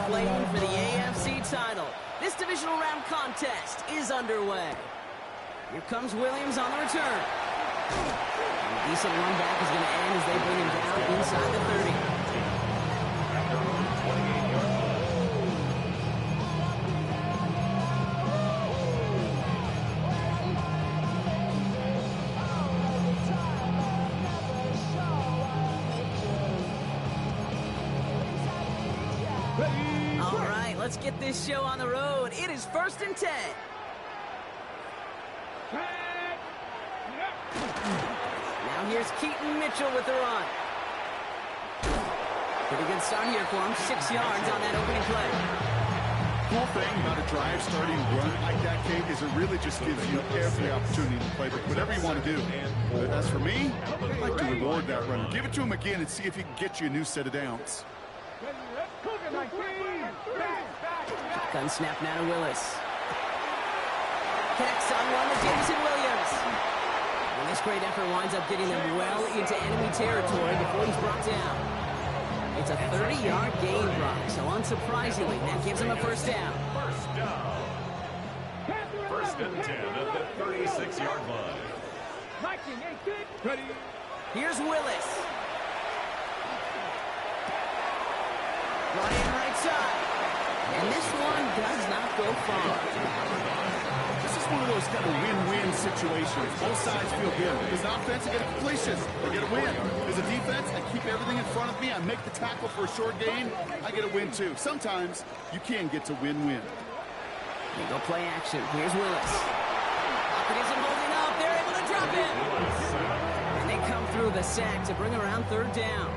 playing for the AFC title. This divisional round contest is underway. Here comes Williams on the return. And a decent run back is going to end as they bring him down inside the 30. All right, let's get this show on the road. It is 1st and 10. Now here's Keaton Mitchell with the run. Pretty good start here for him. 6 yards on that opening play. Cool thing about a drive starting run like that, Kate, is it really just gives you every opportunity to play whatever you want to do. But as for me, I'd like to reward that runner. Give it to him again and see if he can get you a new set of downs. Gun snap now to Willis. Connects on one with Jameson Williams. And this great effort winds up getting them well into enemy territory before he's brought down. It's a 30-yard gain, Brock, so unsurprisingly, that gives him a first down. First down. 1st and 10 at the 36-yard line. Here's Willis. Brought in right side. And this one does not go far. This is one of those kind of win-win situations. Both sides feel good. As an offense, I get a completion. I get a win. As a defense, I keep everything in front of me. I make the tackle for a short gain. I get a win, too. Sometimes you can get to win-win. They go play action. Here's Willis. Pocket isn't holding up. They're able to drop him. And they come through the sack to bring around 3rd down.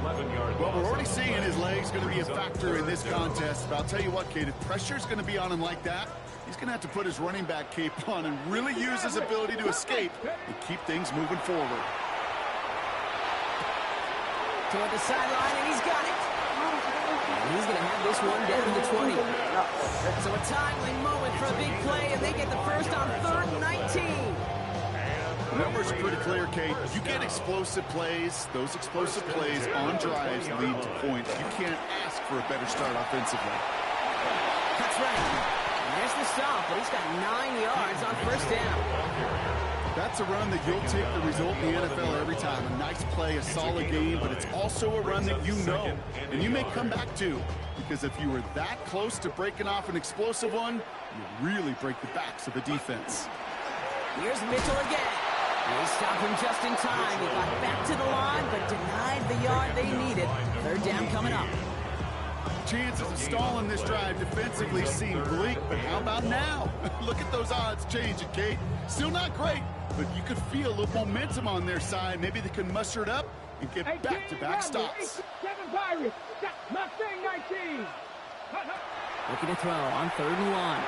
Well, we're already seeing his legs going to be a factor in this contest. But I'll tell you what, Kate, if pressure's going to be on him like that, he's going to have to put his running back cape on and really use his ability to escape and keep things moving forward. Toward the sideline, and he's got it. And he's going to have this one down to the 20. So a timely moment for a big play, and they get the first on 3rd and 19. The numbers are pretty clear, Kate. You get explosive plays. Those explosive plays on drives lead to points. You can't ask for a better start offensively. That's right. And there's the stop, but he's got 9 yards on 1st down. That's a run that you'll take the result in the NFL every time. A nice play, a solid game, but it's also a run that you know and you may come back to. Because if you were that close to breaking off an explosive one, you really break the backs of the defense. Here's Mitchell again. They stopped him just in time. He got back to the line, but denied the yard they needed. 3rd down coming up. Chances of stalling this drive defensively seem bleak, but how about now? Look at those odds changing, Kate. Still not great, but you could feel a little momentum on their side. Maybe they can muster it up and get back-to-back stops. Looking to throw on 3rd and 1.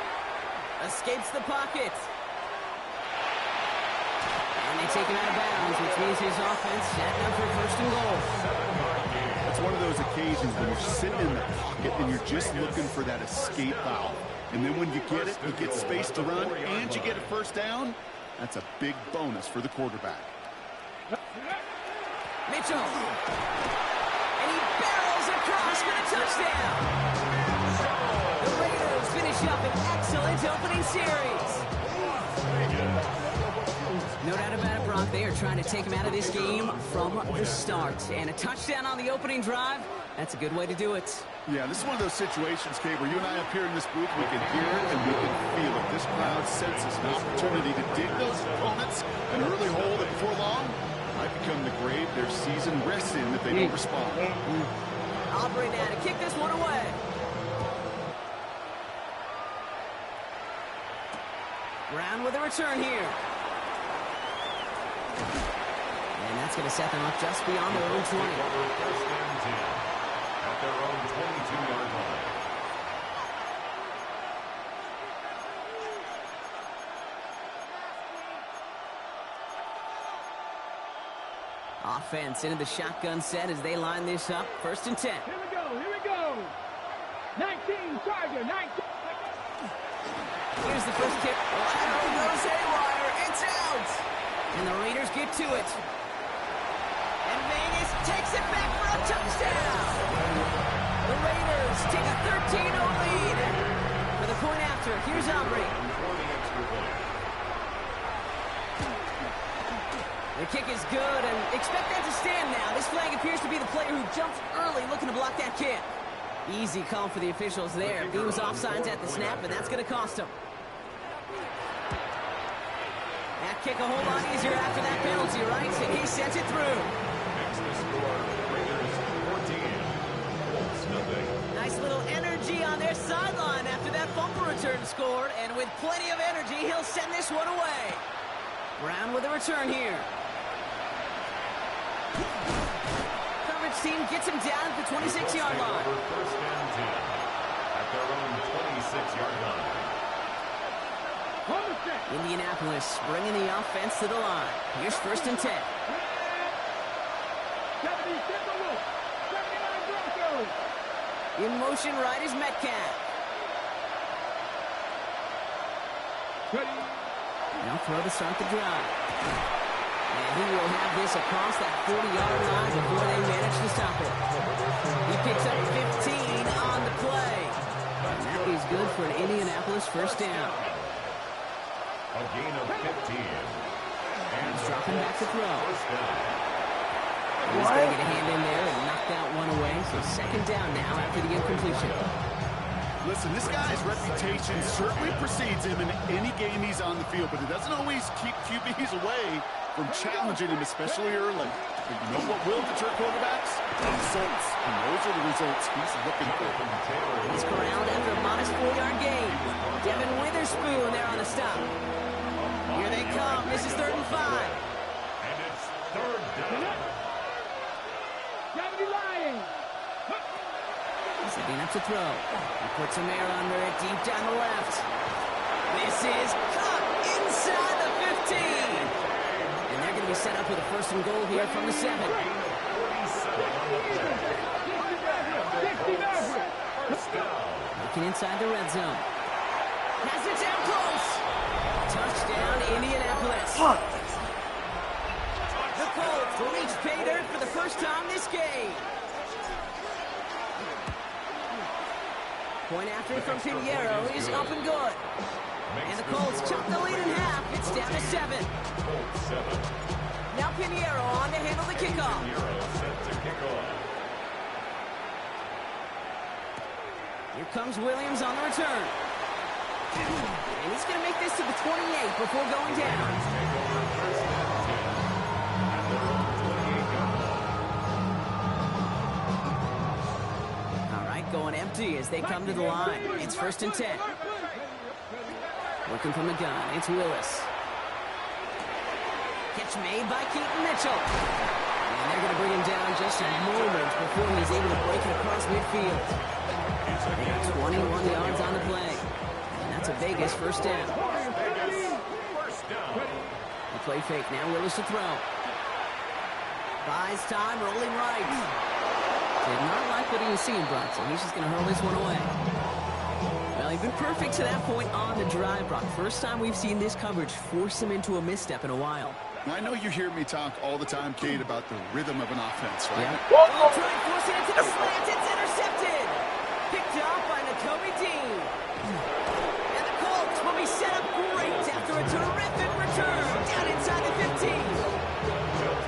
Escapes the pocket. And they take him out of bounds, which means his offense setting up for 1st and goal. It's one of those occasions when you're sitting in the pocket and you're just looking for that escape valve. And then when you get it, you get space to run, and you get a 1st down. That's a big bonus for the quarterback. Mitchell. And he barrels across for a touchdown. The Raiders finish up an excellent opening series. No doubt about it, Brock. They are trying to take him out of this game from the start. And a touchdown on the opening drive, that's a good way to do it. Yeah, this is one of those situations, Kate, where you and I up here in this booth, we can hear it and we can feel it. This crowd senses an opportunity to dig those opponents an early hole that before long might become the grave their season rests in if they don't respond. Aubrey now to kick this one away. Brown with a return here. And that's going to set them up just beyond their own 20. At their own 22-yard line. Offense into the shotgun set as they line this up. 1st and 10. Here we go. 19, Charger, 19. Here's the first kick. Lateral goes haywire. It's out. And the Raiders get to it. And Vegas takes it back for a touchdown. The Raiders Eagles take a 13-0 lead. For the point after, here's Aubrey. The kick is good, and expect that to stand now. This flag appears to be the player who jumped early looking to block that kick. Easy call for the officials there. Beams offsides at the snap, and that's going to cost him. That kick a whole lot easier after that penalty, right? And he sends it through. Next to score, Raiders 14, Colts nothing. Nice little energy on their sideline after that bumper return scored, and with plenty of energy, he'll send this one away. Brown with a return here. Coverage team gets him down at the 26-yard line. First and 10 at their own 26-yard line. Indianapolis bringing the offense to the line. Here's first and 10. In motion right is Metcalf. Now throw to start the drive. And he will have this across that 40-yard line before they manage to stop it. He picks up 15 on the play. And that is good for an Indianapolis first down. A gain of 15. And He's dropping back to throw. First down. He's going to get a hand in there and knock that one away. So second down now after the incompletion. Listen, this guy's reputation certainly precedes him in any game he's on the field, but it doesn't always keep QBs away from challenging him, especially early. But you know what will deter quarterbacks? Results. And those are the results he's looking for. He's corralled after a modest 4-yard gain. Devin Witherspoon there on the stop. Here they come. This is 3rd and 5. And it's third down. Setting up to throw. He puts some air under it deep down the left. This is caught inside the 15. And they're going to be set up with a 1st and goal here from the 7. Looking inside the red zone. Has it down close. Touchdown, Indianapolis. The Colts reach pay dirt for the first time this game. Point after from Pinheiro is up and good. And the Colts chop the lead in half. It's down to 7. Now Pinheiro on to handle the kickoff. Here comes Williams on the return. And he's going to make this to the 28 before going down. Going empty as they come to the line. It's 1st and 10. Working from the gun. It's Willis. Catch made by Keaton Mitchell. And they're going to bring him down just a moment before he's able to break it across midfield. They got 21 yards on the play. And that's a Vegas first down. The play fake. Now Willis to throw. Buys time, rolling right. Did not like what he was seeing, Brock, so he's just going to hurl this one away. Well, he's been perfect to that point on the drive, Brock. First time we've seen this coverage force him into a misstep in a while. I know you hear me talk all the time, Kate, about the rhythm of an offense, right? Yeah. Oh, trying forcing it to the slant. It's intercepted. Picked up by Nakobe Dean. And the Colts will be set up great after a terrific return down inside the 15.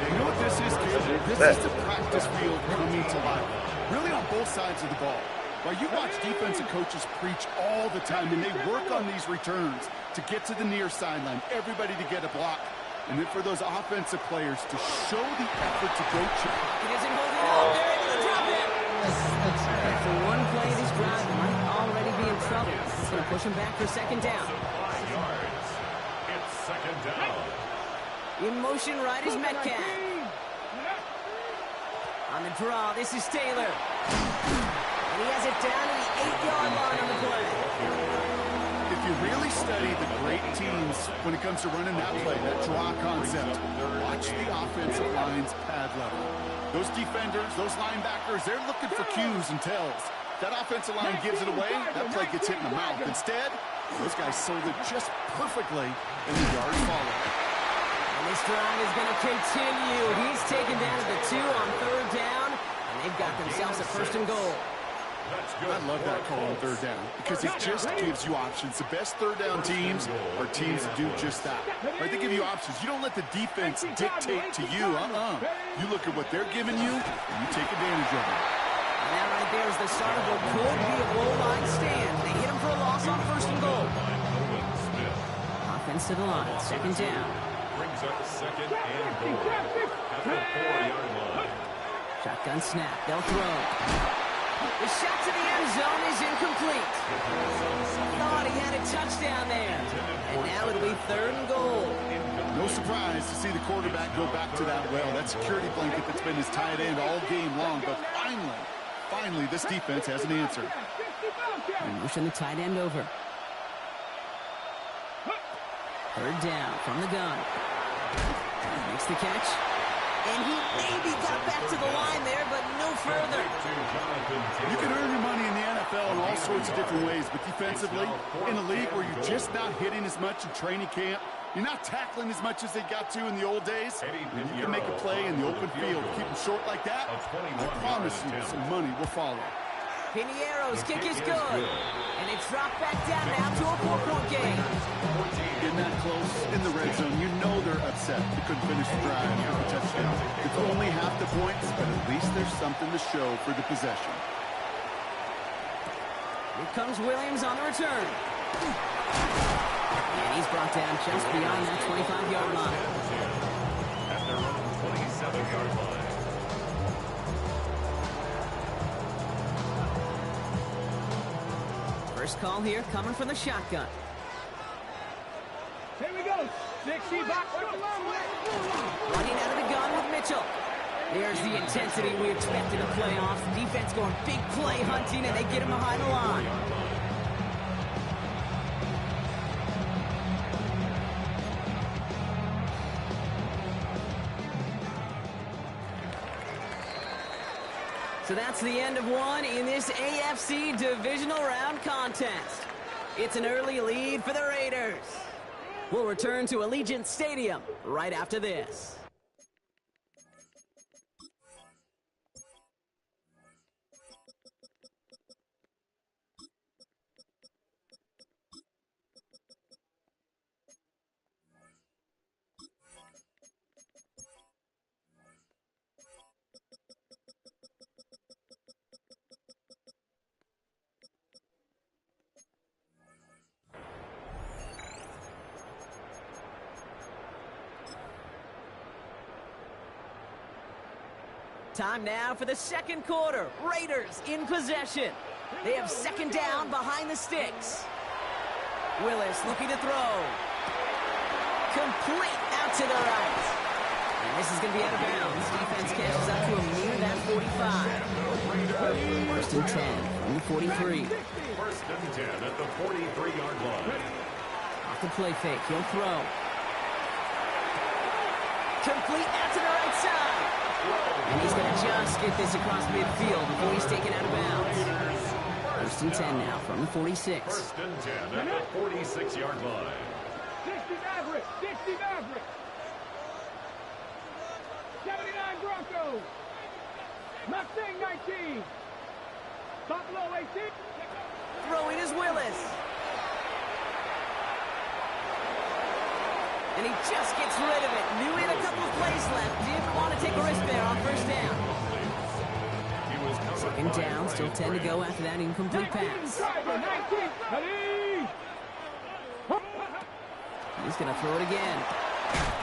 You know what this is, Kate? This is the practice field coming to life. Really on both sides of the ball. While you watch defensive coaches preach all the time, and they work on these returns to get to the near sideline, everybody to get a block. And then for those offensive players to show the effort to go check. He isn't holding up. They're able to drop it. For one play, this drive might already be in trouble. It's going to push him back for 2nd down. 5 yards. It's 2nd down. In motion right is Metcalf. On the draw, this is Taylor. And he has it down to the 8-yard line on the play. If you really study the great teams when it comes to running that play, that draw concept, watch the offensive line's pad level. Those defenders, those linebackers, they're looking for cues and tells. That offensive line gives it away, that play gets hit in the mouth. Instead, those guys sold it just perfectly, and the yards follow. And this drive is going to continue. He's taken down at the 2 on 3rd down, and they've got themselves a 1st and goal. I love that call on third down because it just gives you options. The best third down teams are teams that do just that. Right? They give you options. You don't let the defense dictate to you. You look at what they're giving you, and you take advantage of it. And that right there is the start of what could be a goal line stand. They hit him for a loss on first and goal. Offense to the line, second down. Brings up second and goal at the 4-yard line. Shotgun snap, they'll throw. The shot to the end zone is incomplete. Thought he had a touchdown there. And now it'll be third and goal. No surprise to see the quarterback go back to that well. That security blanket that's been his tight end all game long. But finally, this defense has an answer. And motion the tight end over. Third down from the gun. Makes the catch. And he maybe got back to the line there, but no further. You can earn your money in the NFL in all sorts of different ways, but defensively, in a league where you're just not hitting as much in training camp, you're not tackling as much as they got to in the old days, and you can make a play in the open field. Keep them short like that, I promise you some money will follow. Piniero's kick is good. And it's dropped back down now to a 4-point game. Getting that close in the red zone, you know they're upset. They couldn't finish the drive with the touchdown. It's only half the points, but at least there's something to show for the possession. Here comes Williams on the return. And he's brought down just beyond that 25-yard line. At their own 27-yard line. First call here coming from the shotgun. Here we go. 60 box. Running out of the gun with Mitchell. There's the intensity we expect in the playoffs. Defense going big play hunting, and they get him behind the line. So that's the end of one in this AFC divisional round contest. It's an early lead for the Raiders. We'll return to Allegiant Stadium right after this. Time now for the second quarter. Raiders in possession. They have second down behind the sticks. Willis looking to throw. Complete out to the right. And this is going to be out of bounds. Defense catches up to him near that 45. First and 10 from the 43. First and 10 at the 43-yard line. Off the play fake, he'll throw. Complete out to the right side. And he's going to just get this across midfield before he's taken out of bounds. First and 10 now from the 46. First and 10 at the 46-yard line. 60 Maverick. 60 Maverick. 79 Broncos. Mustang 19. Buffalo 18. Throwing is Willis. And he just gets rid of it. Knew he had a couple of plays left. Didn't want to take a risk there on first down. Second down, still 10 to go after that incomplete pass. He's going to throw it again.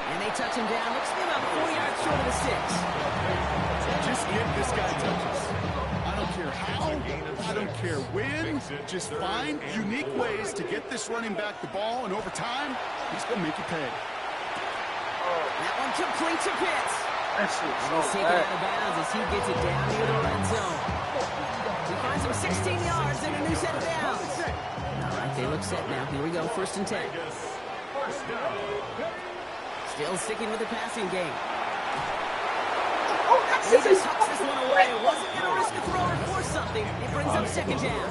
And they touch him down. Looks to be about 4 yards short of the 6. Just get this guy touches. I don't care how, I don't care when. Just find unique ways to get this running back the ball, and over time, he's going to make you pay. That one complete to Pitts. That shit's so He's taken out of bounds as he gets it down near the red zone. He finds him 16 yards and a new set of downs. All right, they look set now. Here we go, first and 10. Still sticking with the passing game. He just hucks this one away. Wasn't going to risk a throw or force something. It brings up second down.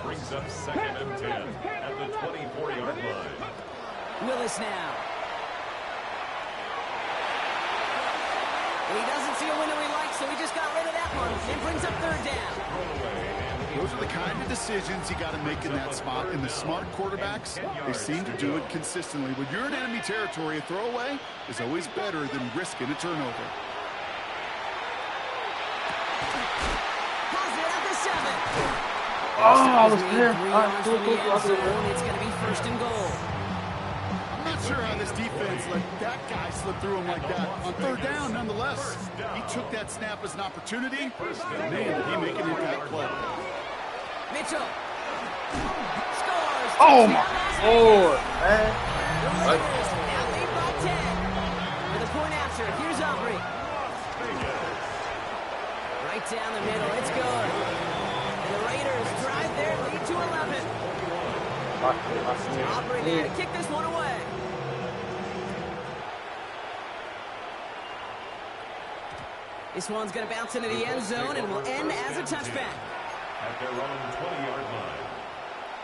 Brings up second and 10 at the 24-yard line. Willis now. He doesn't see a window he likes, so he just got rid of that one. It brings up third down. Those are the kind of decisions you got to make in that spot. And the smart quarterbacks, they seem to do it consistently. When you're in enemy territory, a throwaway is always better than risking a turnover. Has it at the 7. Oh, I was there. It's going to be first and goal. I'm not sure how this defense let that guy slip through him like that. On third down, nonetheless, he took that snap as an opportunity. Man, did he make an impact play. Mitchell scores. Oh my Lord, man. The Raiders now lead by 10. With a point after, here's Aubrey. Right down the middle, it's good. And the Raiders drive their lead to 11. Aubrey there to kick this one away. This one's going to bounce into the end zone and will end as a touchback. At their own 20-yard line.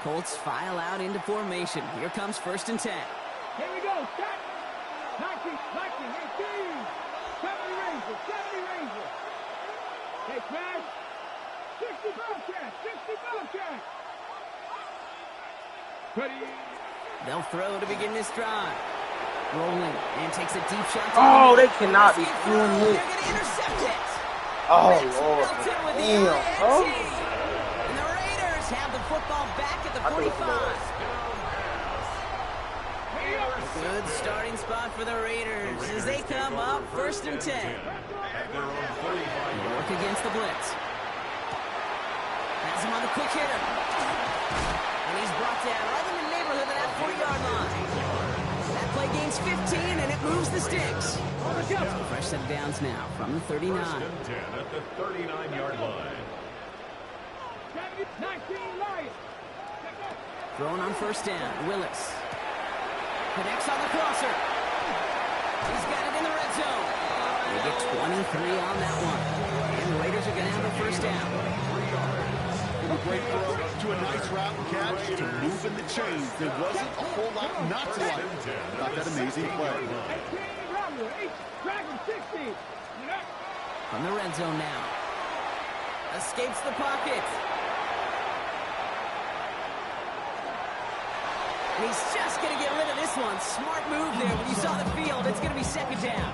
Colts file out into formation. Here comes first and 10. Here we go. Start. 19, 18. 70 Rangers. 70 Rangers. Hey, Crash. 60 Bobcats. 60 Bobcats. Ready. They'll throw to begin this drive. Rolling and takes a deep shot. Oh, they cannot be doing They're this. going to intercept it. Oh, That's Lord. Milton with the Damn. INT. Oh. And the Raiders have the football back at the 45. Good starting spot for the Raiders as they come up first and 10. They work against the blitz. Has him on the quick hitter. And he's brought down right in the neighborhood of that 40-yard line. That play gains 15, and it moves the sticks. Fresh set of downs now from the 39. First and 10 at the 39-yard line. 19 Lions. Thrown on first down. Willis connects on the crosser. He's got it in the red zone. They get 23 on that one. And the Raiders are going to have a first down. From a great throw to a nice route and catch to moving the chains. There wasn't a whole lot not to like about that amazing play. 18 Romeo. 8 Dragon 60. From the red zone now. Escapes the pocket. And he's just going to get rid of this one. Smart move there. When you saw the field, it's going to be second down.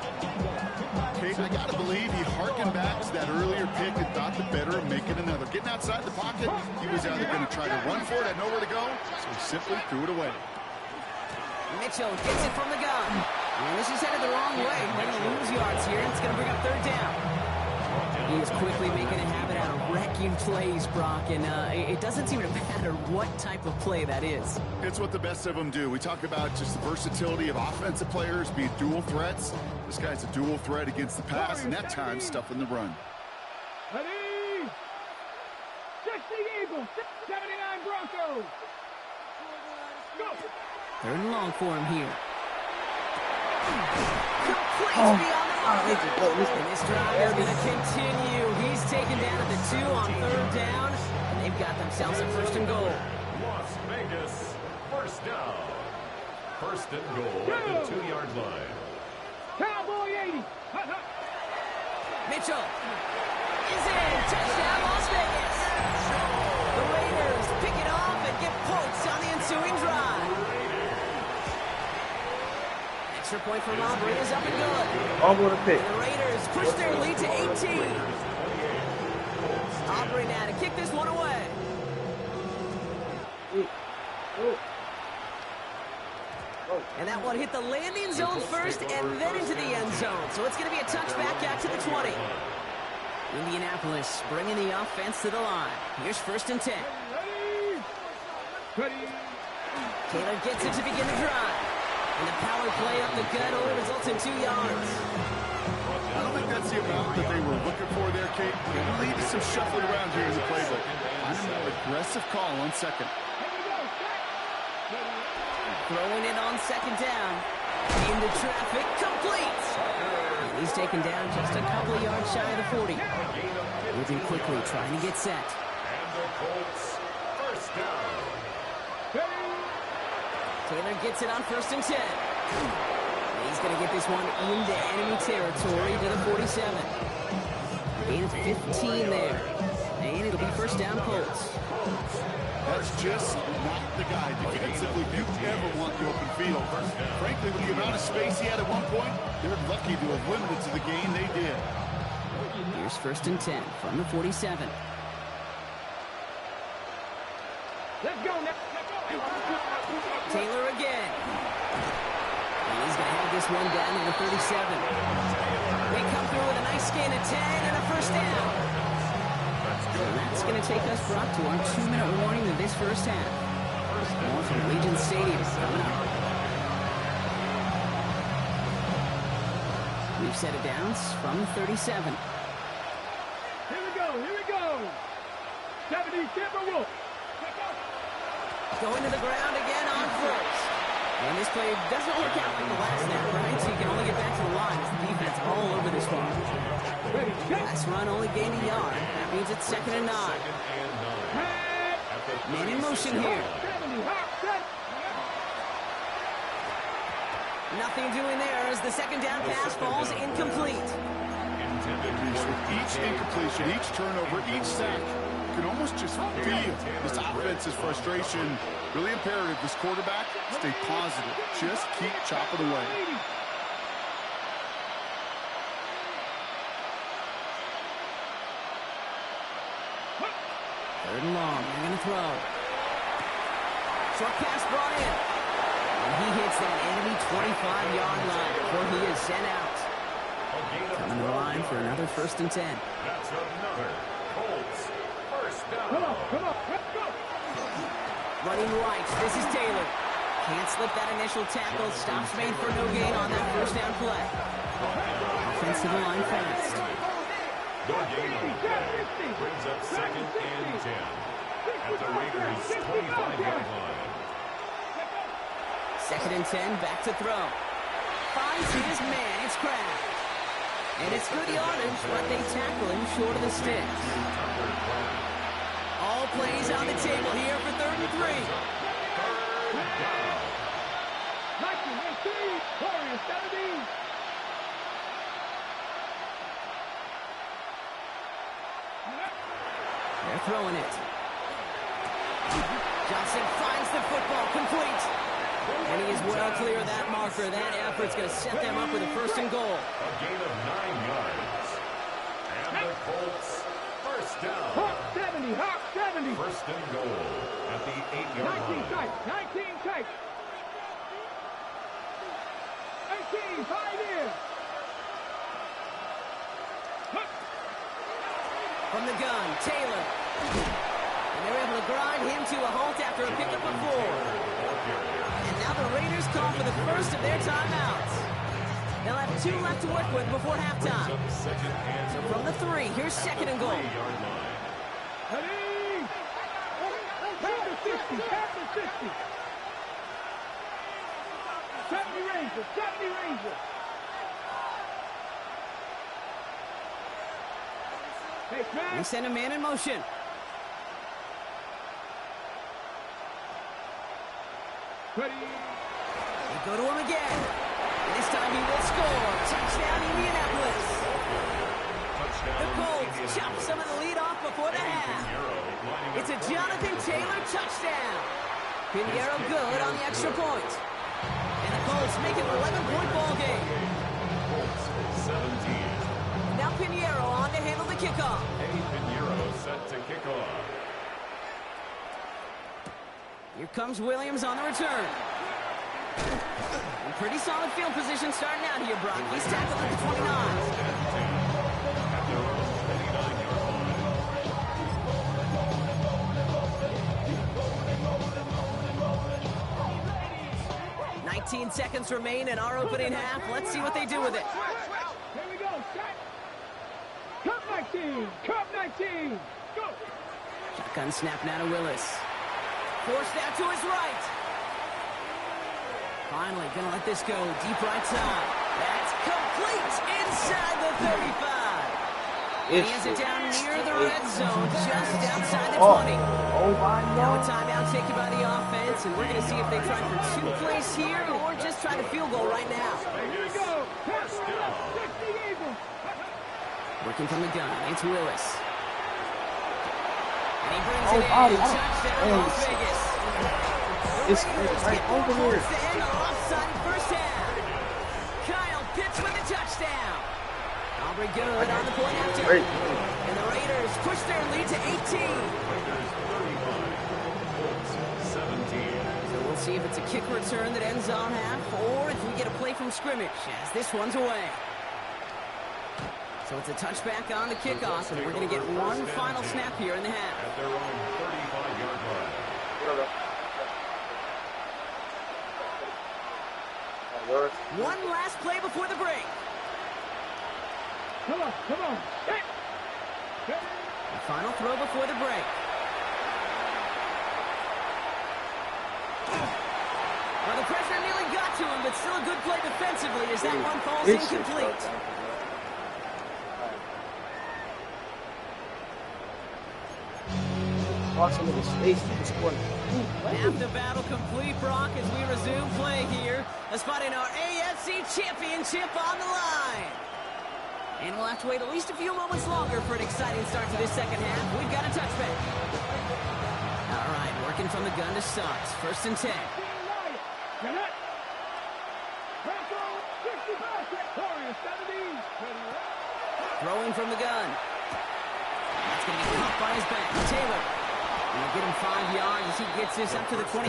Kate, I got to believe he harkened back to that earlier pick and thought the better of making another. Getting outside the pocket, he was either going to try to run for it, had nowhere to go, so he simply threw it away. Mitchell gets it from the gun. And this is headed the wrong way. They're going to lose yards here, and it's going to bring up third down. He is quickly making a habit out of wrecking plays, Brock, and it doesn't seem to matter what type of play that is. It's what the best of them do. We talk about just the versatility of offensive players being dual threats. This guy's a dual threat against the pass, and that time stuffing the run. Ready. 60 Eagles. 79 Broncos. Go. Third and long for him here. Complete beyond the mark. And this drive is going to continue. He's taken down at the 2 on third down, and they've got themselves a first and goal. Las Vegas, first down. First and goal at the 2-yard line. Cowboy 80. Mitchell is in. Touchdown, Las Vegas. The Raiders pick it off and get points on the ensuing drive. Extra point from Aubrey is up and good. Over the pick. And the Raiders push their lead to 18. Aubrey now to kick this one away. And that one hit the landing zone first and then into the end zone. So it's going to be a touchback out to the 20. Indianapolis bringing the offense to the line. Here's first and 10. Ready. Taylor gets it to begin the drive. And the power play up the gut only results in 2 yards. I don't think that's the amount that they were looking for there, Kate. There needed some shuffling around here in the playbook. I'm a more aggressive call on second. Throwing it on second down. Into traffic, complete. And he's taken down just a couple of yards shy of the 40. Moving quickly, trying to get set. And the Colts, first down. Taylor gets it on first and 10. And he's going to get this one into enemy territory to the 47. Gain of 15 there. And it'll be first down Colts. That's just not the guy defensively you ever want the open field. Frankly, with the amount of space he had at one point, they're lucky to have limited to the gain they did. Here's first and 10 from the 47. Let's go now. Taylor again. And he's going to have this one down to the 37. They come through with a nice gain of 10 and a first down. And that's going to take us, Brock, to our 2-minute warning of this first half. More from Legion Stadium coming up. We've set it down from the 37. Here we go. 70 Timberwolves. Going to the ground again on first. And this play doesn't work out like the last snap, right? So you can only get back to the line as the defense all over this one. Last run only gained a yard. That means it's 2nd and 9. Man in motion here. Nothing doing there as the second down pass falls incomplete. Each incompletion, each turnover, each sack, you can almost just feel this offense's frustration. Really imperative, this quarterback, stay positive. Just keep chopping away. Third and long, they're going to throw. Short pass brought in. And he hits that enemy 25-yard line before he is sent out. Coming to the line for another first and 10. That's another Colts first down. Come on, let's go. Running right, this is Taylor. Can't slip that initial tackle. Stops made for no gain on that first down play. Offensive line fast. No gain on the play. Brings up 2nd and 10 at the Raiders' 25-yard line. 2nd and 10, back to throw. Finds his man, it's Kraft. And it's good yardage, but they tackle him short of the sticks. All plays on the table here for 3rd and 3. They're throwing it. Johnson finds the football, complete. And he is well clear of that marker. That effort's going to set them up with a first and goal. A gain of 9 yards. And the Colts first down. Hawk 70. First and goal at the 8-yard 19 line. tight. 18, 5 in. From the gun, Taylor. And they're able to grind him to a halt after a pickup of 4. And now the Raiders call for the first of their timeouts. They'll have 2 left to work with before halftime. So from the 3, here's 2nd and goal. Ready? Captain 60. 70 Rangers. Hey, They send a man in motion. Ready? They go to him again. And this time he will score. Touchdown, Indianapolis. The Colts chop some of the lead off before the half. It's a Jonathan Taylor touchdown. Pinheiro good on the extra point. And the Colts make it an 11-point ball game. Colts 17. Now Pinheiro on to handle the kickoff. Eddie Pinheiro set to kick off. Here comes Williams on the return. And pretty solid field position starting out here, Brock. He's tackled at the 29. 19 seconds remain in our opening half. Let's see what they do with it. Here we go. Cup 19. Go. Shotgun snap now to Willis. Forced out to his right. Finally, gonna let this go. Deep right side. That's complete inside the 35. He has it down near the red zone, just outside the 20. Oh my Now a God. timeout taken by the offense, and we're going to see if they try for 2 plays here or just try to field goal right now. Here we go. First down. 60 Eagles. Working from the gun, it's Willis. And he brings Oh, it body. in. Touchdown, Las Vegas. It's right over here. Towards the end of offside first half. Kyle Pitts with the touchdown. Aubrey good on the point after. Great. And the Raiders push their lead to 18. So we'll see if it's a kick return that ends on half, or if we get a play from scrimmage, as this one's away. So it's a touchback on the kickoff, and we're going to get one final snap here in the half. At their own 35-yard line. One last play before the break. Come on, come on. Hey. The final throw before the break. Well, the pressure nearly got to him, but still a good play defensively as that one falls incomplete. Watch him in his face. He's scoring. Half the battle complete, Brock, as we resume play here. A spot in our AFC Championship on the line. And we'll have to wait at least a few moments longer for an exciting start to this second half. We've got a touchback. All right, working from the gun to start. First and 10. Throwing from the gun. That's going to be caught by his back. Taylor. And he'll get him 5 yards as he gets this up to the 25.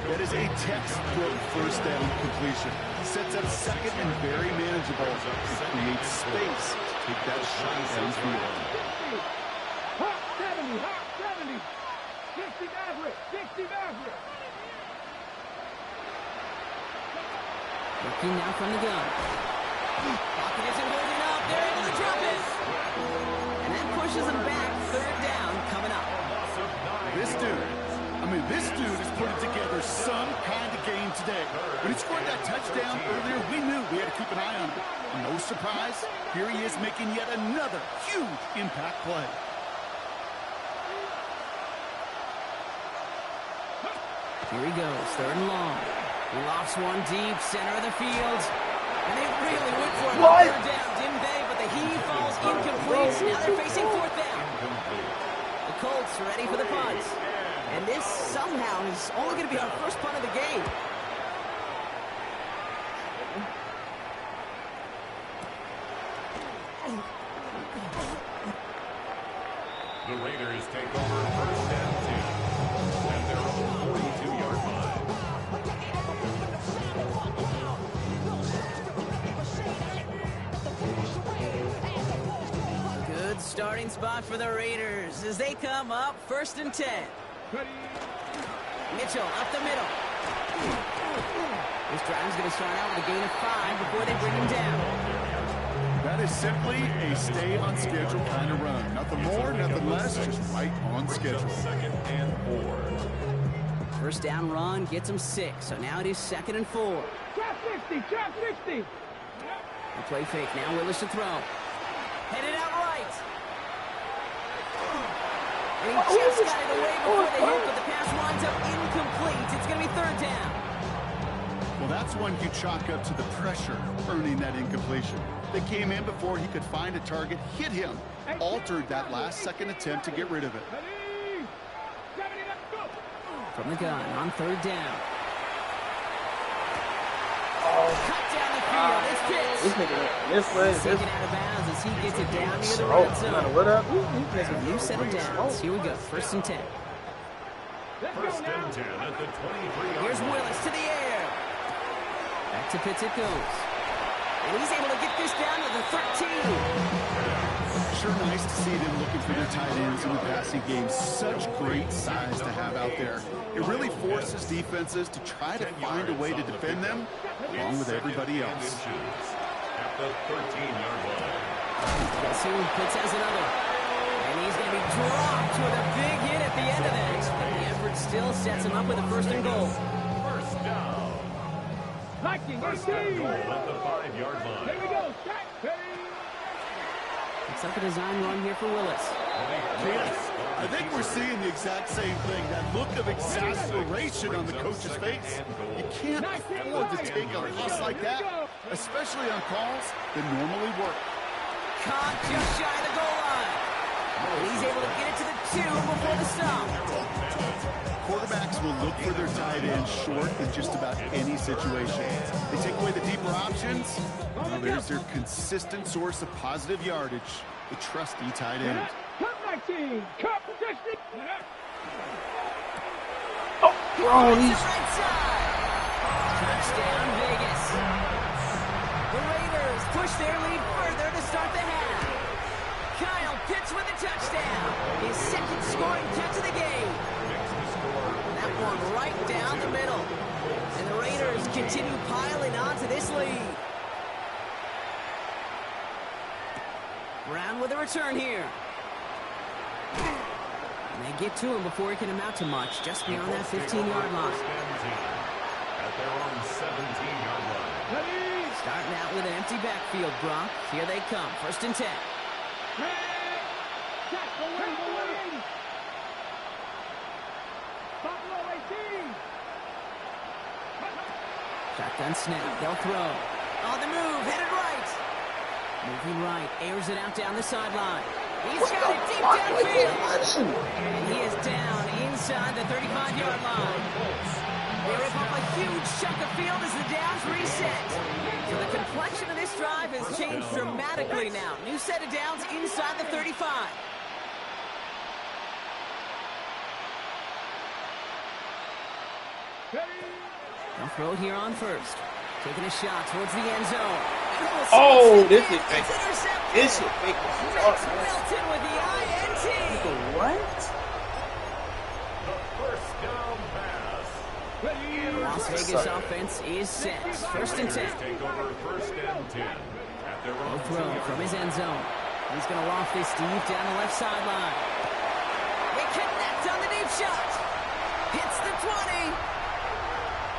That is a textbook first down completion. Sets up second and very manageable. It creates space to take that shot downfield. Hot 70, hot 70. 60 Maverick, 60 Maverick. Looking now from the gun. Pocket isn't holding up. They're able to drop it. And that pushes them back. Third down coming up. This dude has put it together some kind of game today. When he scored that touchdown earlier, we knew we had to keep an eye on him. No surprise, here he is making yet another huge impact play. Here he goes, third and long. He lofts one deep, center of the field. And they really went for it on third down, didn't they? But the heave falls incomplete. Now they're facing fourth down. The Colts ready for the punt. And this somehow is only going to be our first punt of the game. The Raiders take over first and 10 at their own 42-yard line. Good starting spot for the Raiders as they come up first and 10. Mitchell up the middle. This drive's going to start out with a gain of 5 before they bring him down. That is simply a stay on schedule kind of run. Nothing more, nothing less, just right on schedule. Second and 4. First down run gets him 6, so now it is second and 4. Trap 60, trap 60. The play fake, now Willis to throw. Headed out right. And he just got it away before the hit, but the pass winds up incomplete. It's going to be third down. Well, that's one you chalk up to the pressure earning that incompletion. They came in before he could find a target, hit him, altered that last-second attempt to get rid of it. From the gun on third down. Cut down the field. It's Pitts. Taken out of bounds as he gets it down near the red zone. So new set of downs. Here we go. First and 10. First and 10 at the 23-yard line. Here's Willis to the air. Back to Pitts it goes. And he's able to get this down to the 13. Sure nice to see them looking for their tight ends in the passing game. Such great size to have out there. It really forces defenses to try to find a way to defend them along with everybody else. At the 13-yard line. Guess who? Pitts has another. And he's going to be dropped with a big hit at the end of that. But the effort still sets him up with a first and goal. First down. First and goal at the 5-yard line. Here we go. It's like a design run here for Willis. Yes, I think we're seeing the exact same thing. That look of exasperation on the coach's face. You can't afford to take a loss like that, especially on calls that normally work. caught just shy of the goal line. And he's able to get it to the 2 before the stop. Quarterbacks will look for their tight end short in just about any situation. They take away the deeper options. Well, there's their consistent source of positive yardage, the trusty tight end. Cut 19. Cut 60. Oh, he's... Right side. Touchdown, Vegas. The Raiders push their lead further to start the half. Kyle Pitts with a touchdown. His second scoring touch of the game. That one right down the middle. And the Raiders continue piling on to this lead. Brown with a return here. And they get to him before he can amount to much, just beyond that 15-yard line. At their own 17-yard line. Starting out with an empty backfield, Brock. Here they come, 1st and 10. Shotgun snap, they'll throw. On the move, headed right. Moving right, airs it out down the sideline. He's got it deep downfield. And he is down inside the 35-yard line. They rip off a huge chunk of field as the downs reset. So the complexion of this drive has changed dramatically now. New set of downs inside the 35. They'll throw it here on 1st. Taking a shot towards the end zone. Oh, this is fake. This is fake. Wilton with the INT. What? The first down pass. Las Vegas offense is set. 1st and 10. Take over 1st and 10. At their He'll own throw from his end zone. He's going to loft this deep down the left sideline. They connect on the deep shot. Hits the 20.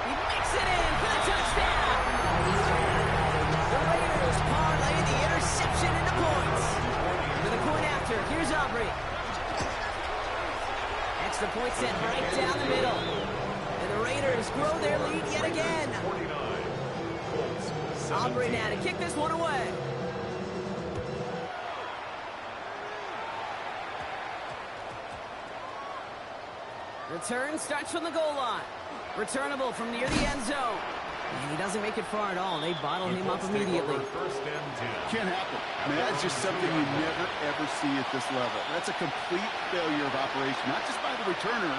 He makes it in for the touchdown. The Raiders parlay the interception into points. With a point after, here's Aubrey. Extra point set right down the middle. And the Raiders grow their lead yet again. 49. Aubrey now to kick this one away. Return starts from the goal line. Returnable from near the end zone. And he doesn't make it far at all. They bottle him up immediately. 1st and 10. Can't happen. I mean, that's just something you never, ever see at this level. That's a complete failure of operation, not just by the returner,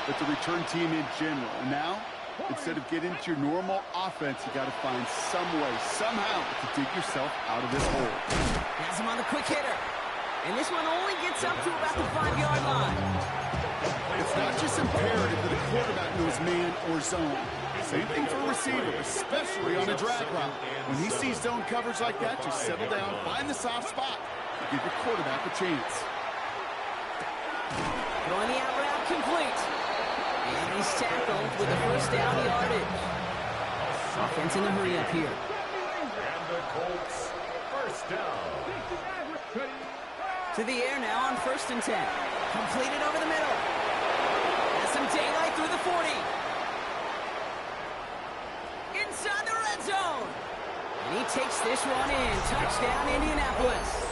but the return team in general. And now, instead of getting to your normal offense, you got to find some way, somehow, to dig yourself out of this hole. Has him on the quick hitter. And this one only gets up to about the 5-yard line. It's not just imperative that a quarterback knows man or zone. Same thing for a receiver, especially on a drag route. When he sees zone coverage like that, just settle down, find the soft spot, and give your quarterback a chance. Throwing the out route complete. And he's tackled with the 1st down yardage. Offense in a hurry up here. And the Colts, 1st down. To the air now on 1st and 10. Completed over the middle. Has some daylight through the 40. Inside the red zone. And he takes this one in. Touchdown, Indianapolis.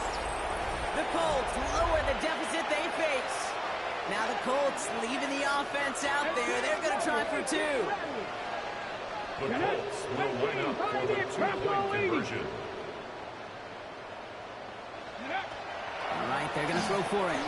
The Colts lower the deficit they face. Now the Colts leaving the offense out there. They're going to try for 2. The Colts will line up for the 2-point conversion. All right, they're going to throw for it.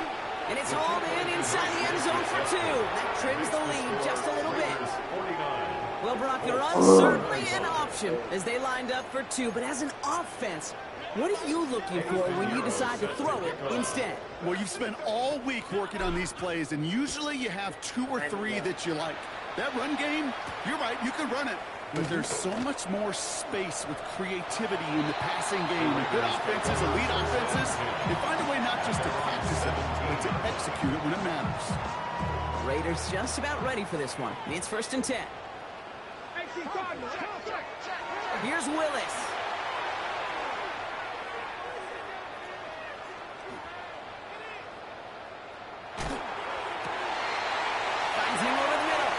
And it's hauled in inside the end zone for 2. That trims the lead just a little bit. 49. Well, Brock, the run's certainly an option as they lined up for 2. But as an offense, what are you looking for when you decide to throw it instead? Well, you've spent all week working on these plays, and usually you have 2 or 3 that you like. That run game, you're right, you can run it. But there's so much more space with creativity in the passing game. And good offenses, elite offenses, they find a way not just to practice it, but to execute it when it matters. Raiders just about ready for this one. It's 1st and 10. Here's Willis. Finds him over the middle.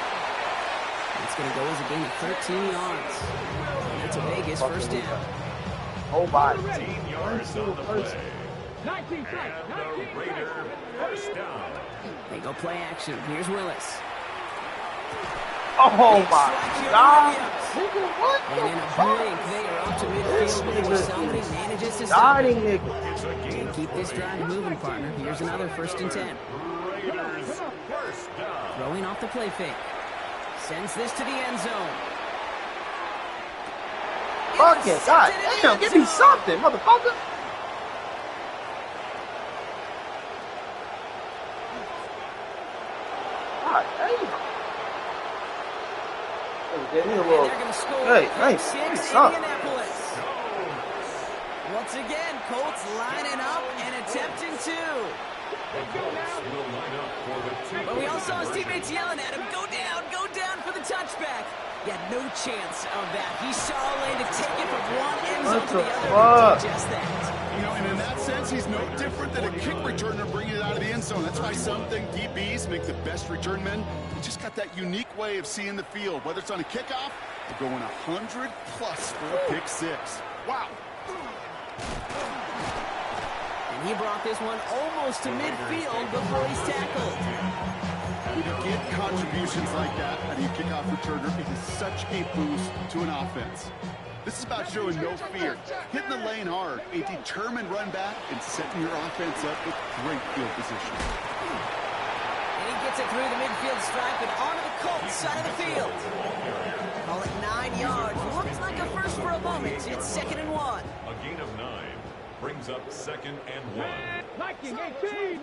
It's going to go as a gain of 13 yards. And that's a Vegas 1st down. whole body. 15 yards on the play. 19 And strike. the Raider first down. They go play action. Here's Willis. Oh my God! Williams. Nigga, what And in a the fuck? blink, they are up to This midfield before nigga somebody is manages to stop starting it. nigga. And keep this drive moving, partner. Here's another 1st and 10. Raiders first down. Throwing off the play fake. Sends this to the end zone. Fuck it, God damn, give me something, motherfucker. God damn. Give me a little. They're going to score. Hey, nice. Six, Give me something. Indianapolis. Once again, Colts lining up and attempting to. Will line up for the two. But we all saw his teammates yelling at him, go down for the touchback. He had no chance of that. He saw a lane to take it from one end zone What to the the other. fuck? And did just that. You know, and in that sense, he's no different than a kick returner bringing it out of the end zone. That's why some think DBs make the best return men. They just got that unique way of seeing the field, whether it's on a kickoff or going 100 plus for a pick six. Wow. And he brought this one almost to midfield before he's tackled. When you get contributions like that out of your kickoff returner, it is such a boost to an offense. This is about showing no fear, hitting the lane hard, a determined run back, and setting your offense up with great field position. And he gets it through the midfield stripe and onto the Colts side of the field. Call it 9 yards. Looks like a first for a moment. It's 2nd and 1. A gain of 9 brings up 2nd and 1. Viking 18.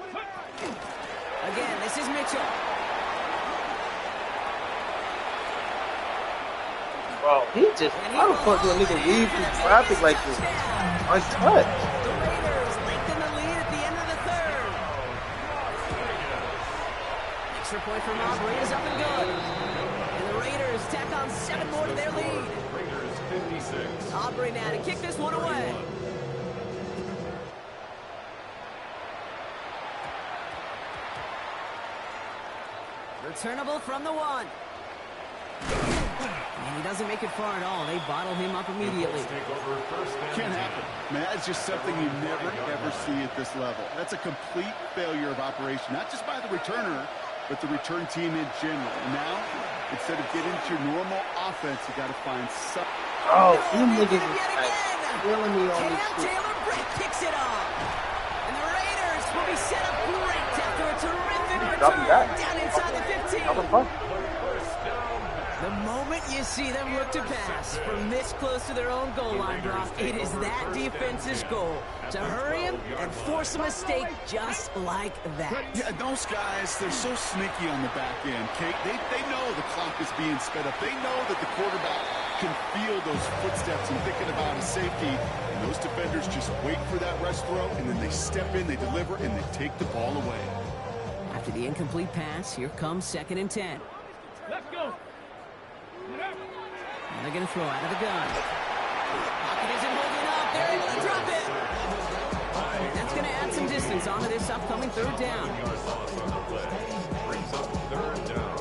Again, this is Mitchell. Bro, he just, how the fuck do a nigga weave through traffic like this? Nice touch. The Raiders lengthen the lead at the end of the 3rd. Extra point from Aubrey is up and good. And the Raiders tack on 7 more to their lead. Raiders 56. Aubrey now to kick this one away. Returnable from the 1. And he doesn't make it far at all. They bottle him up immediately. Take over first and Can't happen. Man, that's just something you never, ever see at this level. That's a complete failure of operation, not just by the returner, but the return team in general. And now, instead of getting to your normal offense, you got to find some. Oh, them niggas is like killing me on this shit. Taylor Britt kicks it off. And the Raiders will be set up great after a terrific return down inside the 15. How the fuck? The moment you see them look to pass from this close to their own goal line, Brock, it is that defense's goal to hurry him and force a mistake just like that. Yeah, those guys, they're so sneaky on the back end, Kate. They know the clock is being sped up. They know that the quarterback can feel those footsteps and thinking about his safety. And those defenders just wait for that rush throw, and then they step in, they deliver, and they take the ball away. After the incomplete pass, here comes 2nd and 10. Let's go. And they're going to throw out of the gun. Pocket isn't holding up. They're able to drop it. And that's going to add some distance onto this upcoming 3rd down. brings up 3rd down.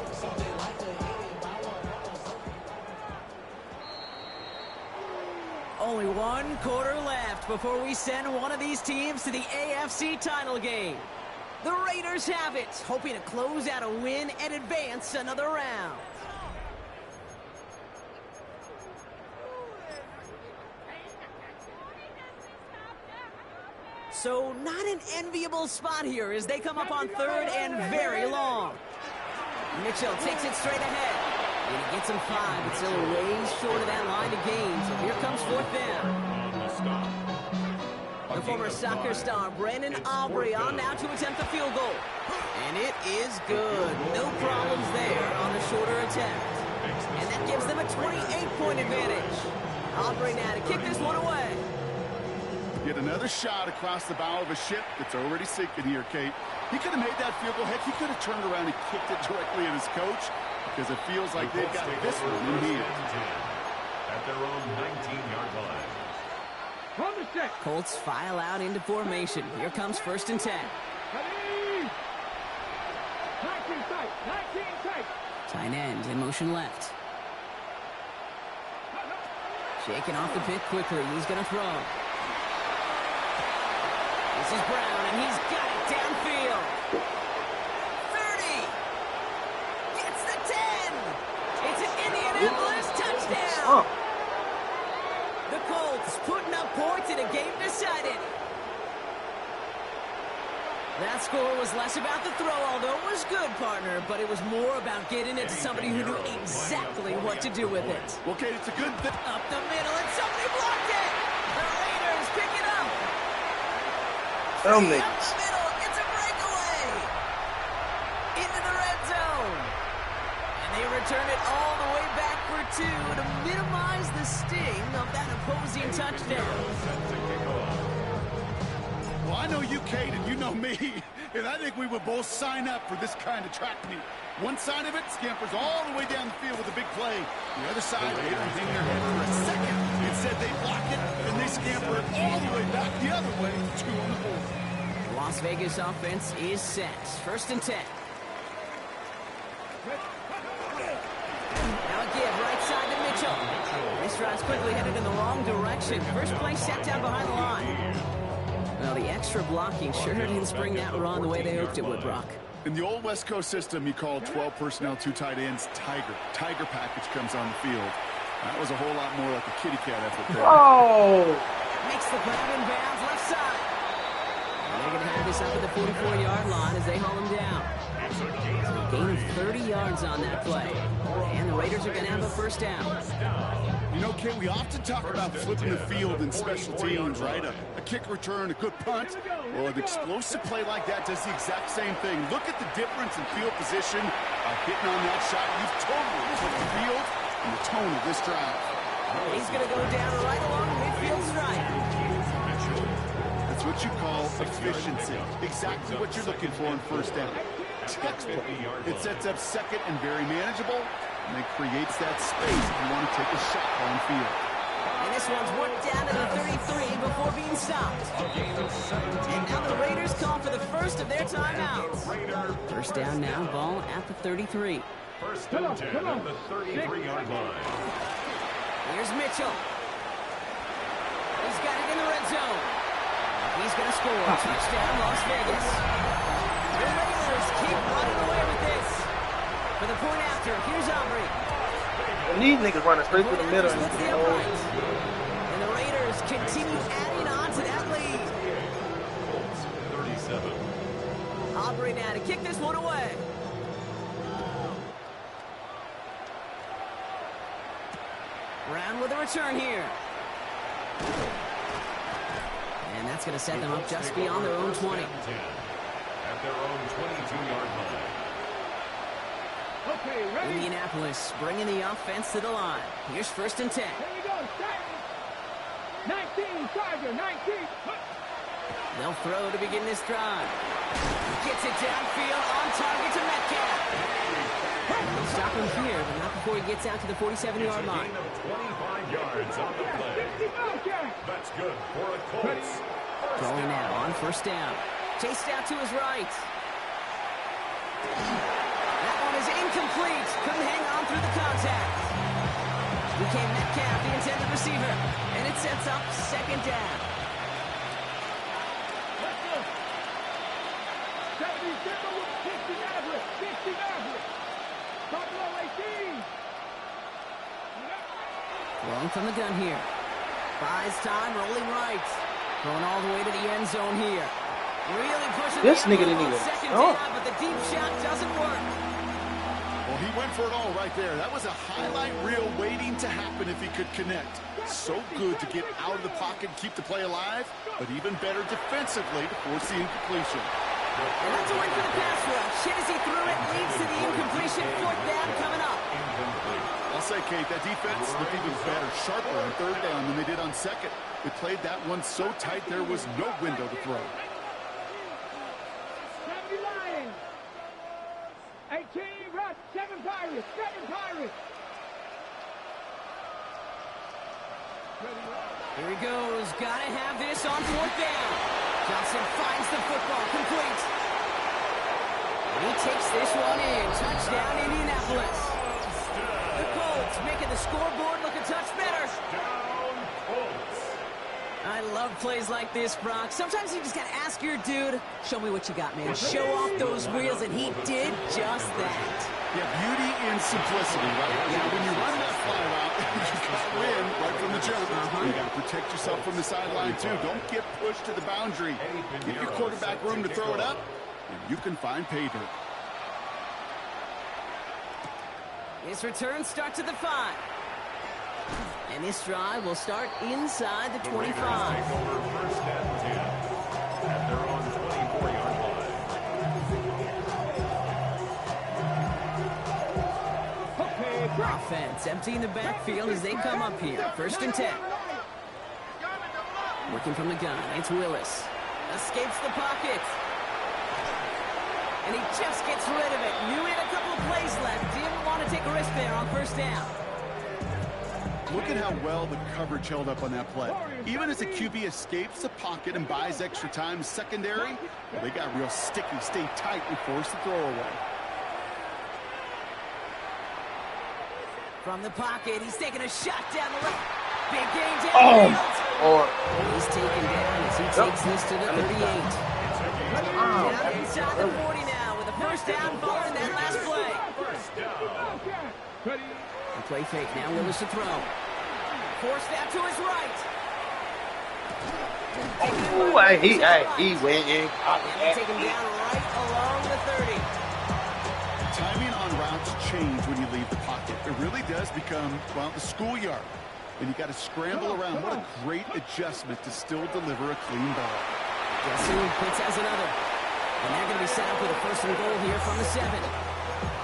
Only 1 quarter left before we send one of these teams to the AFC title game. The Raiders have it, hoping to close out a win and advance another round. So not an enviable spot here as they come up on 3rd and very long. Mitchell takes it straight ahead. And he gets him 5, but still way short of that line of gain. So here comes 4th down. On the stop. The former soccer star Brandon Aubrey on now to attempt the field goal. And it is good. No problems there on the shorter attempt. And that gives them a 28-point advantage. Aubrey now to kick this one away. Yet another shot across the bow of a ship that's already sinking here, Kate. He could have made that field goal. Heck, he could have turned around and kicked it directly at his coach because it feels like they've got this one in hand. At their own 19-yard line. From the set. Colts file out into formation. Here comes 1st and 10. Ready. 19 tight. 19 tight. Tight end in motion left. Shaking off the pick quickly. He's going to throw. This is Brown, and he's got it downfield. 30. Gets the 10. It's an Indianapolis touchdown. The Colts putting up points in a game decided. That score was less about the throw, although it was good, partner, but it was more about getting it to somebody who knew exactly what to do with it. Okay, it's a good thing. Up the middle, and somebody blocked it. The Raiders pick it up. Up the middle, it's a breakaway. Into the red zone. And they return it all the way back for 2 to minimize the sting of that opposing touchdown. Well, I know you, Kate, and you know me, and I think we would both sign up for this kind of track meet. One side of it scampers all the way down the field with a big play. The other side, they don't hang their head for a second. Instead, they block it, and they scamper it all the way back the other way for 2 on the board. Las Vegas offense is set. 1st and 10. Now a give right side to Mitchell. This drive's quickly headed in the wrong direction. First play set down behind the line. Well, the extra blocking sure didn't spring that run the way they hoped it would, Brock. In the old West Coast system, you called 12 personnel, 2 tight ends, Tiger. Tiger package comes on the field. That was a whole lot more like a kitty cat effort there. Oh! Makes the grab in bounds left side. And they're going to have this up at the 44-yard line as they haul him down. So a gain of 30 yards on that play. And the Raiders are going to have a first down. You know, Kate, we often talk about flipping the field in special teams, right? A kick return, a good punt. Well, an explosive play like that does the exact same thing. Look at the difference in field position. Hitting on that shot, you've totally flipped the field and the tone of this drive. He's going to go down right along the midfield stripe. That's what you call efficiency. Exactly what you're looking for in first down. Textbook. It sets up second and very manageable, and it creates that space if you want to take a shot downfield. And this one's worked down to the 33 before being stopped. And now the Raiders call for the first of their timeouts. First down now, ball at the 33. First and 10 at the 33-yard line. Here's Mitchell. He's got it in the red zone. He's going to score. Touchdown, Las Vegas. The Raiders keep running away with this. For the point after, here's Aubrey. And these niggas running straight through the middle. And the Raiders continue adding on to that lead. 37. Aubrey now to kick this one away. Brown with a return here. And that's going to set them up just beyond their own 20. At their own 22-yard line. Okay, ready? Indianapolis bringing the offense to the line. Here's 1st and 10. Here we go, set. 19, Tiger, 19. They'll throw to begin this drive. Gets it downfield on target to Metcalf. They'll stop him here, but not before he gets out to the 47-yard line. Gain of 25 yards on the play. That's good for a Colts. Throwing now on 1st down. Chased out to his right. That one is incomplete. Couldn't hang on through the contact. Became Metcalf, the intended receiver. And it sets up 2nd down. Let's go. 70 Simba with 60 average. 60 average. Buffalo 18. Throwing from the gun here. Buys time, rolling right. Going all the way to the end zone here. Really pushing This the nigga didn't envelope even. on 2nd Oh. down, but the deep shot doesn't work. Well, he went for it all right there. That was a highlight reel waiting to happen if he could connect. So good to get out of the pocket and keep the play alive, but even better defensively to force the incompletion. And that's a win for the pass rush. Hit as he threw it, leads to the incompletion. 4th down coming up. I'll say, Kate, that defense looked even better, sharper on 3rd down than they did on 2nd. They played that one so tight there was no window to throw. 70 Lions. 18 Russ. 7 Pirates. 7 Pirates. Here he goes. Gotta have this on 4th down. Johnson finds the football, complete. And he takes this one in. Touchdown, Indianapolis. The Colts making the scoreboard look a touch better. I love plays like this, Brock. Sometimes you just got to ask your dude, show me what you got, man. Show off those wheels, and he did just that. Yeah, beauty in simplicity, right? Yeah, when you run that fly route, you got to win right from the jump. You got to protect yourself from the sideline, too. Don't get pushed to the boundary. Give your quarterback room to throw it up, and you can find pay dirt. This return starts at the 5. And this drive will start inside the 25. Take over first and 10 at their own 24-yard line. Offense emptying the backfield as they come up here. First and 10. Working from the gun. It's Willis. Escapes the pocket. And he just gets rid of it. Knew he had a couple of plays left. Didn't want to take a risk there on first down. Look at how well the coverage held up on that play. Even as the QB escapes the pocket and buys extra time secondary, well, they got real sticky, stay tight, and force the throw away. From the pocket, he's taking a shot down the left. Big gain downfield. He's taken down as he takes this to the 38. Down inside the 40 now with a first down following that last play. And play fake now, Willis to throw. Forced out to his right. He went in. And take him down right along the 30. Timing on routes change when you leave the pocket. It really does become, well, the schoolyard. And you got to scramble around. What a great adjustment to still deliver a clean ball. Guessing Pitts has another. And they're going to be set up with a first and goal here from the 7.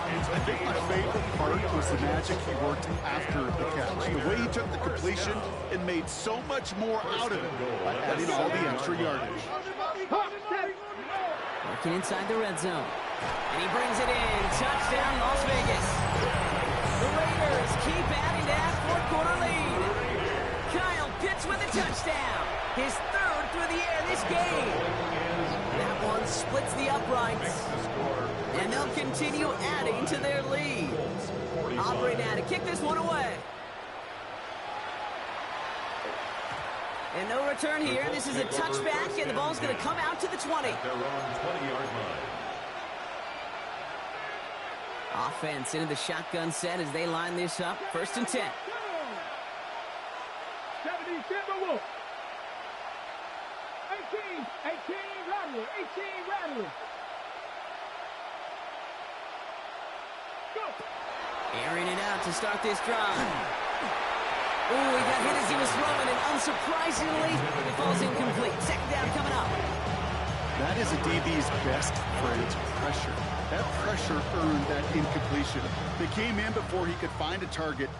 I think my favorite part was the magic he worked after the catch. The way he took the completion and made so much more out of it by adding all the extra yardage. Working inside the red zone. And he brings it in. Touchdown, Las Vegas. The Raiders keep adding to that fourth-quarter lead. Kyle Pitts with a touchdown. His third through the air this game. That one splits the uprights. And they'll continue adding to their lead. Aubrey now to kick this one away. And no return here. This is a touchback, and the ball's going to come out to the 20. Their own 20-yard line. Offense into the shotgun set as they line this up. First and 10. 70 Timberwolves. 18 Rattler. 18 Rattler. Go. Airing it out to start this drive. Oh, he got hit as he was throwing, and unsurprisingly, it falls incomplete. Second down coming up. That is a DB's best friend, pressure. That pressure earned that incompletion. They came in before he could find a target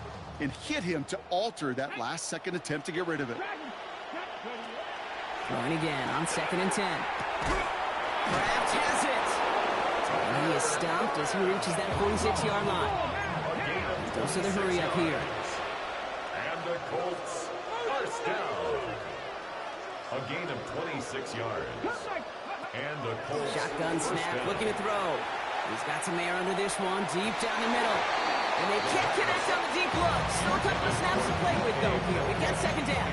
and hit him to alter that last-second attempt to get rid of it. Throwing again on second and 10. Kraft has it. And he is stopped as he reaches that 46-yard line. Goes to the hurry up here. And the Colts, first down. A gain of 26 yards. And the Colts. Shotgun snap, looking to throw. He's got some air under this one, deep down the middle. And they can't connect on the deep look. Still a couple of snaps to play with, though, here. We got second down.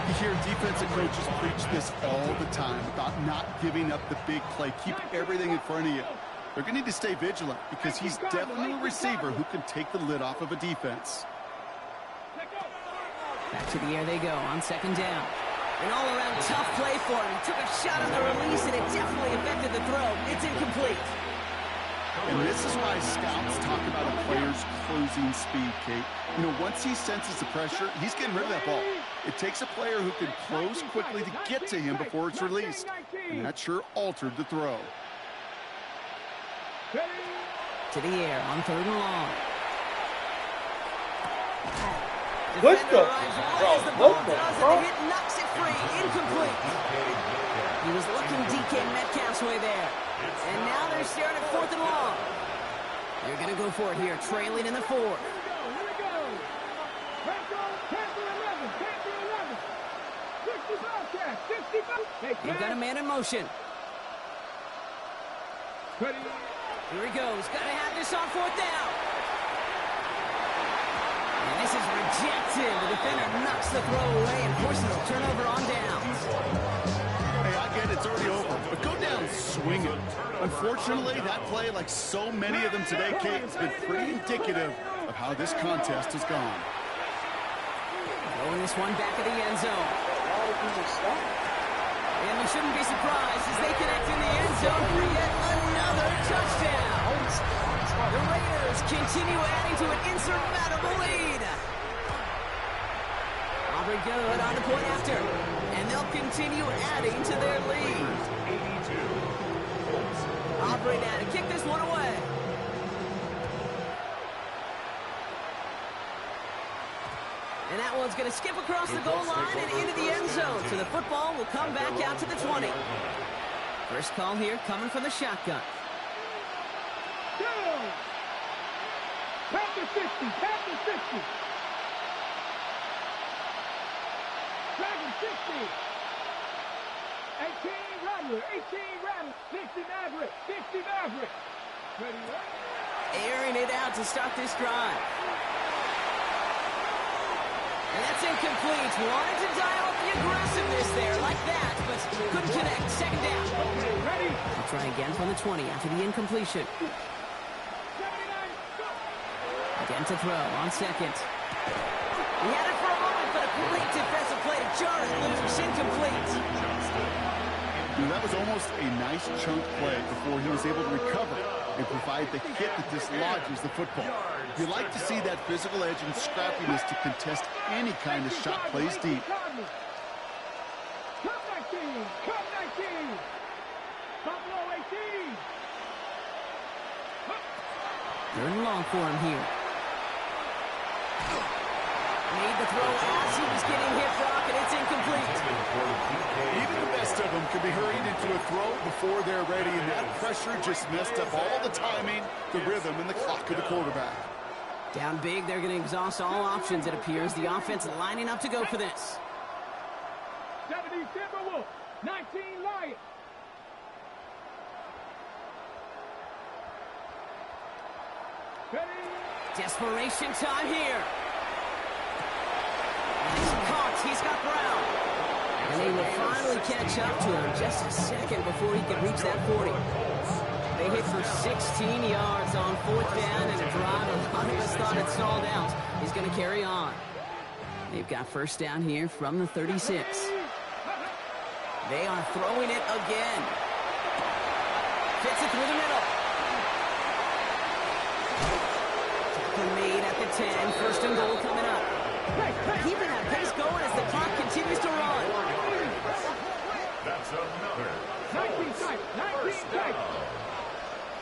You hear defensive coaches preach this all the time about not giving up the big play. Keep everything in front of you. They're going to need to stay vigilant because he's definitely a receiver who can take the lid off of a defense. Back to the air they go on second down. An all-around tough play for him. He took a shot on the release, and it definitely affected the throw. It's incomplete. And this is why scouts talk about a player's closing speed, Kate. You know, once he senses the pressure, he's getting rid of that ball. It takes a player who can close quickly to get to him before it's released. And that sure altered the throw. To the air on third and long. What the? As the ball does, and the hit knocks it free. Incomplete. He was looking DK Metcalf's way there. And now they're staring at fourth and long. They're going to go for it here, trailing in the fourth. They've got a man in motion. Here he goes. Got to have this on fourth down. And this is rejected. The defender knocks the throw away and forces a turnover on downs. Hey, I get it's already over, but go down swinging. Unfortunately, that play, like so many of them today, Kate, has been pretty indicative of how this contest has gone. Throwing this one back at the end zone. And we shouldn't be surprised as they connect in the end zone for yet another touchdown. The Raiders continue adding to an insurmountable lead. Aubrey good on the point after. And they'll continue adding to their lead. Aubrey now to kick this one away. And that one's going to skip across the goal line and into the end zone. So the football will come back out to the 20. First call here coming from the shotgun. Tap the 60, tap the 60. Dragon 60. 18 Rattler, 18 Rattler, 60 Maverick, 60 Maverick. Ready, right? Airing it out to start this drive. And that's incomplete. Wanted to dial up the aggressiveness there like that, but couldn't connect. Second down. Okay, ready? They'll try again from the 20 after the incompletion. 79, go. Again to throw on second. He had it for a moment, but a great defensive play to jar it loose. Incomplete. That was almost a nice chunk play before he was able to recover and provide the hit that dislodges the football. You like to see that physical edge and scrappiness to contest any kind of shot plays deep. Come 19, come 19. Buffalo 18. Third and long for him here. Made the throw as he was getting hit, Brock, and it's incomplete. Even the best of them can be hurried into a throw before they're ready, and that pressure just messed up all the timing, the rhythm, and the clock of the quarterback. Down big, they're going to exhaust all options, it appears. The offense lining up to go for this. 70 Timberwolves, 19 Lions. Ready? Desperation time here. He's caught. He's got Brown. And they will finally catch up to him just a second before he can reach that 40. They hit for 16 yards on fourth down, and a drive a lot of us thought it stalled out is going to carry on. They've got first down here from the 36. They are throwing it again. Fits it through the middle. Tackle made at the 10. First and goal coming up. Keeping that pace going as the clock continues to run. That's another 19 tight, 19 tight.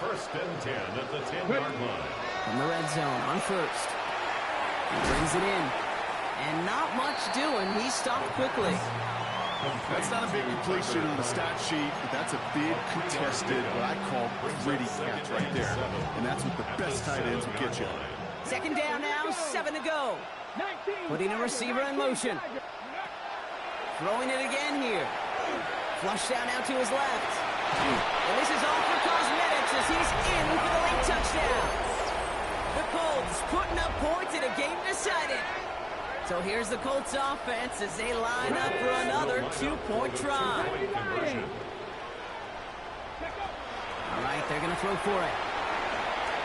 First and 10 at the 10-yard line. From the red zone on first. He brings it in. And not much doing. He stopped quickly. That's not a big completion on the stat sheet, but that's a big contested, what I call gritty catch right there. And that's what the best tight ends will get you. Second down now, 7 to go. Putting a receiver in motion. Throwing it again here. Flush down now to his left. And this is all for cosmetics as he's in for the late touchdown. The Colts putting up points in a game decided. So here's the Colts offense as they line up for another 2-point try. All right, they're going to throw for it.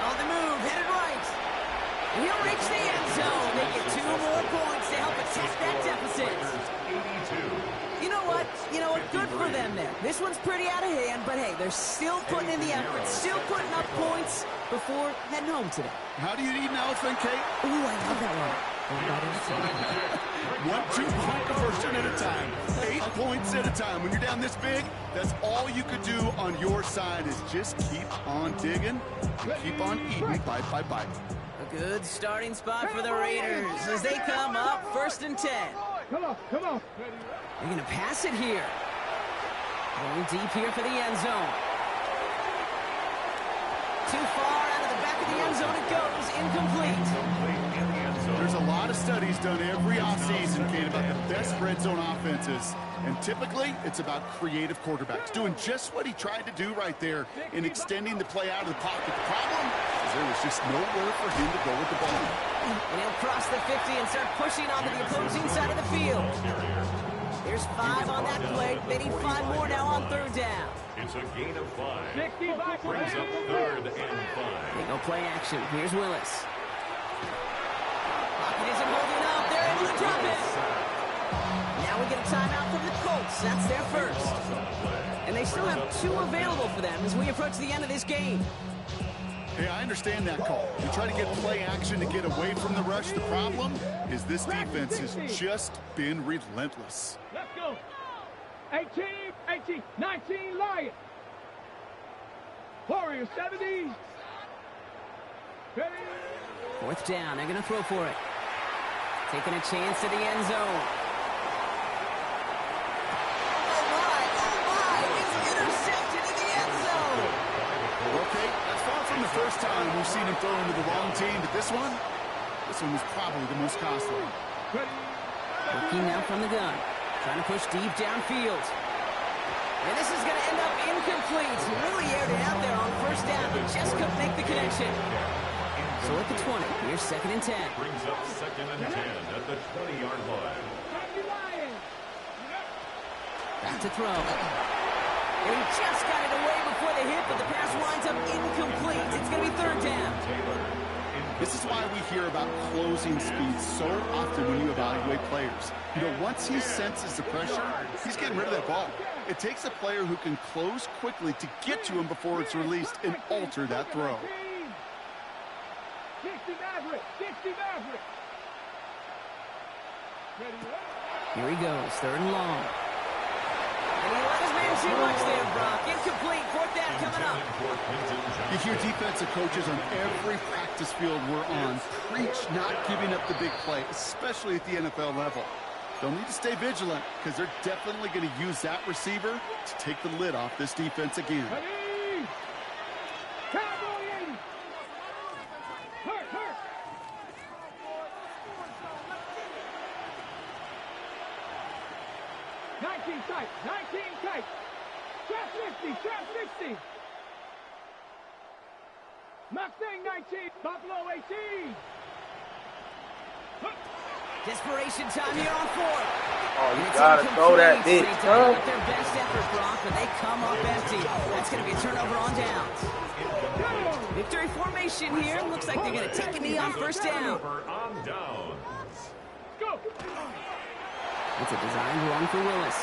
On the move, headed right. And he'll reach the end zone. They get 2 more points to help attack that deficit. You know what? Good for them there. This one's pretty out of hand, but hey, they're still putting in the effort, still putting up points before heading home today. How do you eat an elephant, Kate? Ooh, I love that one. 1 2-point conversion at a time. 8 points at a time. When you're down this big, that's all you could do on your side is just keep on digging and keep on eating bite by bite. A good starting spot for the Raiders as they come up first and 10. Come on, come on. They're going to pass it here. Going deep here for the end zone. Too far out of the back of the end zone it goes. Incomplete. There's a lot of studies done every offseason, Kate, about the best red zone offenses. And typically, it's about creative quarterbacks doing just what he tried to do right there in extending the play out of the pocket. The problem is there was just nowhere for him to go with the ball. And he'll cross the 50 and start pushing onto the opposing side of the field. There's 5 on that play. They need 5 more now on 3rd down. It's a gain of 5. 65 Brings up 3rd and 5. They go play action. Here's Willis. Pocket isn't holding up. They're able to drop it. Now we get a timeout from the Colts. That's their first. And they still have 2 available for them as we approach the end of this game. Hey, I understand that call. You try to get play action to get away from the rush. The problem is this defense has just been relentless. Let's go. 18, 18, 19, Lions. Warriors, 70. Ready? 4th down. They're going to throw for it. Taking a chance to the end zone. From the first time we've seen him throw into the wrong team, but this one was probably the most costly. Looking now from the gun, trying to push deep downfield. And this is going to end up incomplete. He really aired it out there on 1st down, but just couldn't make the connection. So at the 20, here's 2nd and 10. Brings up 2nd and 10 at the 20-yard line. Back to throw. And he just got it away before the hit, but the pass winds up incomplete. It's going to be 3rd down. This is why we hear about closing speed so often when you evaluate players. You know, once he senses the pressure, he's getting rid of that ball. It takes a player who can close quickly to get to him before it's released and alter that throw. 60 Maverick, 60 Maverick. Here he goes, 3rd and long. And he let his man too much there, Brock. Incomplete, 4th down coming up. You hear defensive coaches on every practice field we're on preach not giving up the big play, especially at the NFL level. They'll need to stay vigilant because they're definitely going to use that receiver to take the lid off this defense again. Ready? Cowboy 80. Hurt. 19 tight, 19 tight. Trap 50. Mustang 19, Buffalo 18. Desperation time here on 4th. Oh, you gotta throw that bitch, They huh? got their best effort, Brock, but they come up empty. That's going to be a turnover on downs. Victory formation here. Looks like they're going to take a knee on 1st down. On downs. Go. It's a designed run for Willis.